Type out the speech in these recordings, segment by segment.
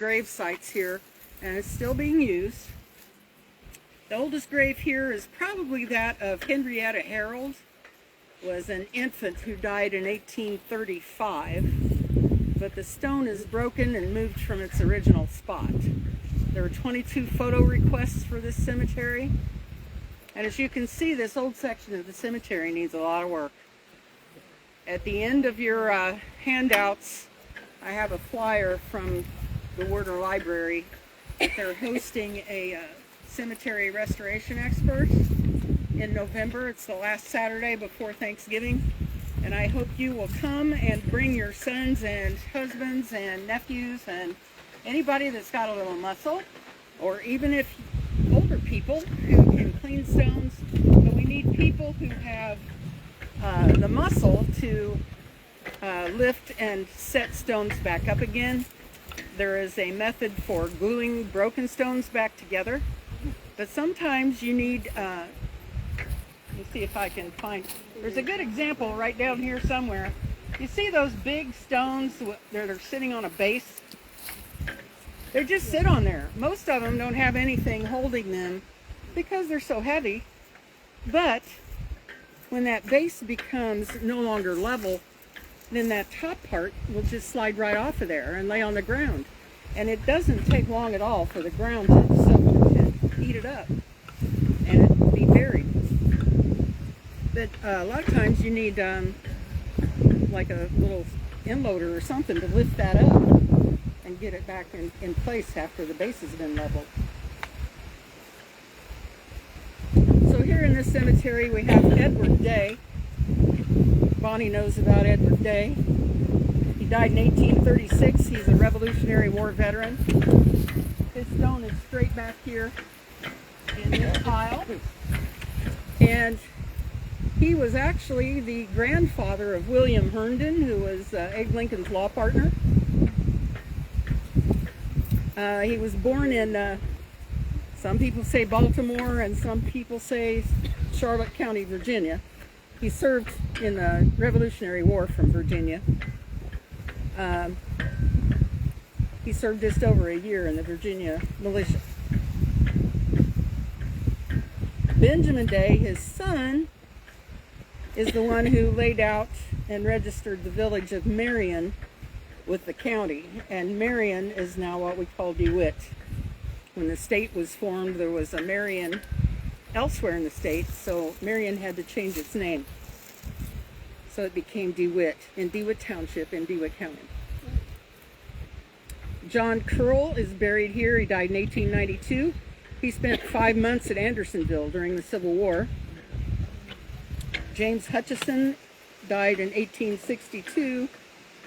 grave sites here, and it's still being used. The oldest grave here is probably that of Henrietta Harold, was an infant who died in 1835, but the stone is broken and moved from its original spot. There are 22 photo requests for this cemetery, and as you can see, this old section of the cemetery needs a lot of work. At the end of your handouts, I have a flyer from the Werner Library. They're hosting a cemetery restoration expert in November. It's the last Saturday before Thanksgiving, and I hope you will come and bring your sons and husbands and nephews and anybody that's got a little muscle, or even if older people who can clean stones. But we need people who have the muscle to lift and set stones back up again. There is a method for gluing broken stones back together, but sometimes you need let me see if I can find, there's a good example right down here somewhere. You see those big stones that are sitting on a base? They just sit on there. Most of them don't have anything holding them because they're so heavy, but when that base becomes no longer level, then that top part will just slide right off of there and lay on the ground. And it doesn't take long at all for the ground to soak and eat it up and it be buried. But a lot of times you need like a little end loader or something to lift that up and get it back in place after the base has been leveled. So here in this cemetery we have Edward Day. Bonnie knows about Edward Day. He died in 1836. He's a Revolutionary War veteran. His stone is straight back here in this pile. And he was actually the grandfather of William Herndon, who was Abe Lincoln's law partner. He was born in, some people say Baltimore, and some people say Charlotte County, Virginia. He served in the Revolutionary War from Virginia. He served just over a year in the Virginia militia. Benjamin Day, his son, is the one who laid out and registered the village of Marion with the county. And Marion is now what we call DeWitt. When the state was formed, there was a Marion elsewhere in the state, so Marion had to change its name. So it became DeWitt, in DeWitt Township in DeWitt County. John Curl is buried here. He died in 1892. He spent 5 months at Andersonville during the Civil War. James Hutchison died in 1862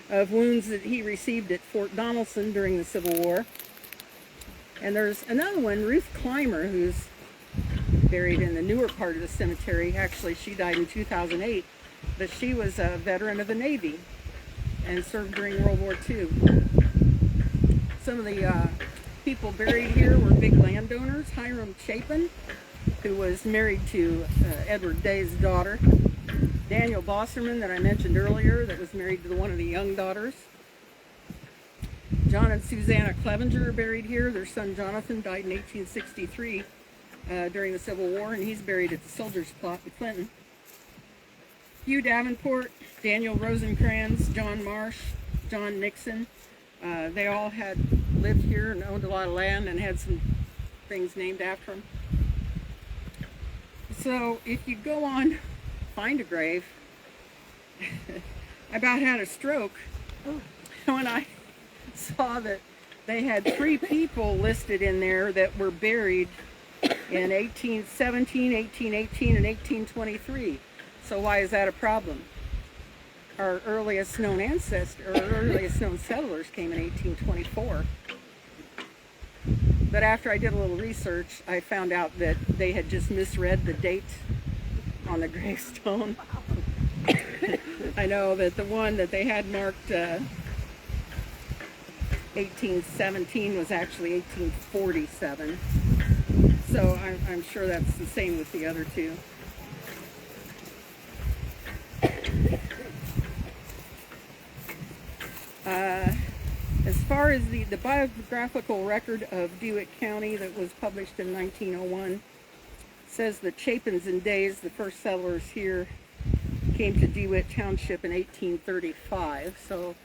of wounds that he received at Fort Donelson during the Civil War. And there's another one, Ruth Clymer, who's buried in the newer part of the cemetery. Actually, she died in 2008, but she was a veteran of the Navy and served during World War II. Some of the people buried here were big landowners. Hiram Chapin, who was married to Edward Day's daughter. Daniel Bosserman, that I mentioned earlier, that was married to one of the young daughters. John and Susanna Clevenger are buried here. Their son Jonathan died in 1863 during the Civil War, and he's buried at the Soldiers' Plot in Clinton. Hugh Davenport, Daniel Rosencrans, John Marsh, John Nixon, they all had lived here and owned a lot of land and had some things named after them. So if you go on Find a Grave, I about had a stroke when I saw that they had 3 people listed in there that were buried in 1817, 1818, and 1823. So why is that a problem? Our earliest known earliest known settlers came in 1824. But after I did a little research, I found out that they had just misread the date on the gravestone. I know that the one that they had marked 1817 was actually 1847. So I'm sure that's the same with the other 2. As far far as the biographical record of Dewitt County that was published in 1901, says that Chapins and Days, the first settlers here, came to Dewitt Township in 1835. So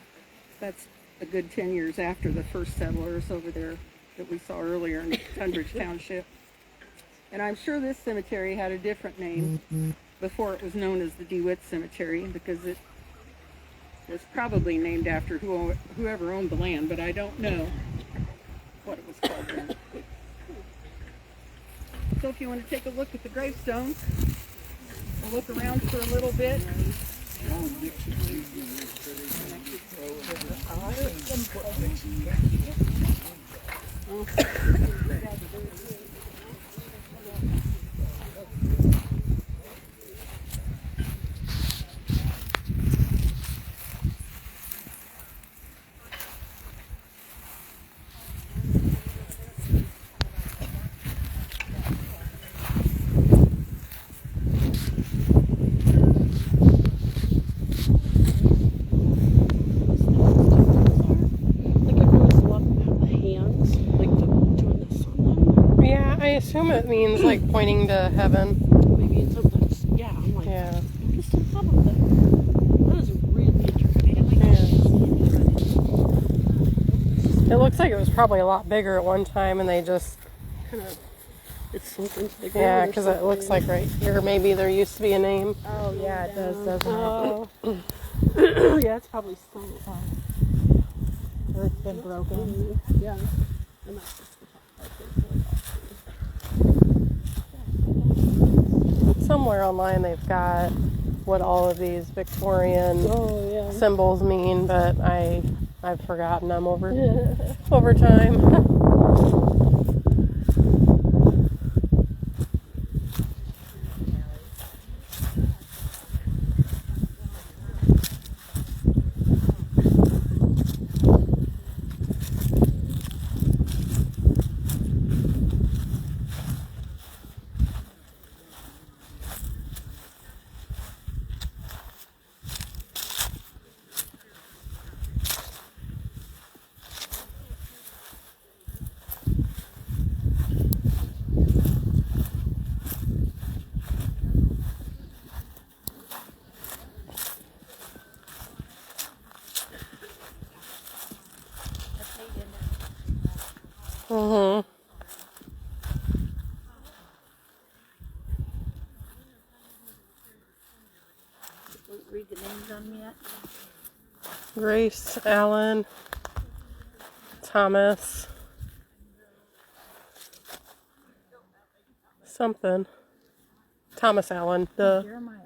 that's a good 10 years after the first settlers over there that we saw earlier in Tunbridge Township. And I'm sure this cemetery had a different name before it was known as the Dewitt Cemetery, because it was probably named after whoever owned the land, but I don't know what it was called then. So if you want to take a look at the gravestones, we'll look around for a little bit. I assume it means like pointing to heaven. Maybe it's something. Yeah, I'm like, yeah. Just on top of that. That is really intricate. It looks like it was probably a lot bigger at one time, and they just kind of it's sunk into the ground. Yeah, because it looks like right here maybe there used to be a name. Oh yeah, it does, doesn't Oh. it? Yeah, it's probably sunk. Earth's been broken. Yeah. And that's just the top part. Somewhere online they've got what all of these Victorian symbols mean, but I've forgotten them over time. Mm-hmm. Read the names on yet? Grace, Allen, Thomas, something. Thomas Allen, Jeremiah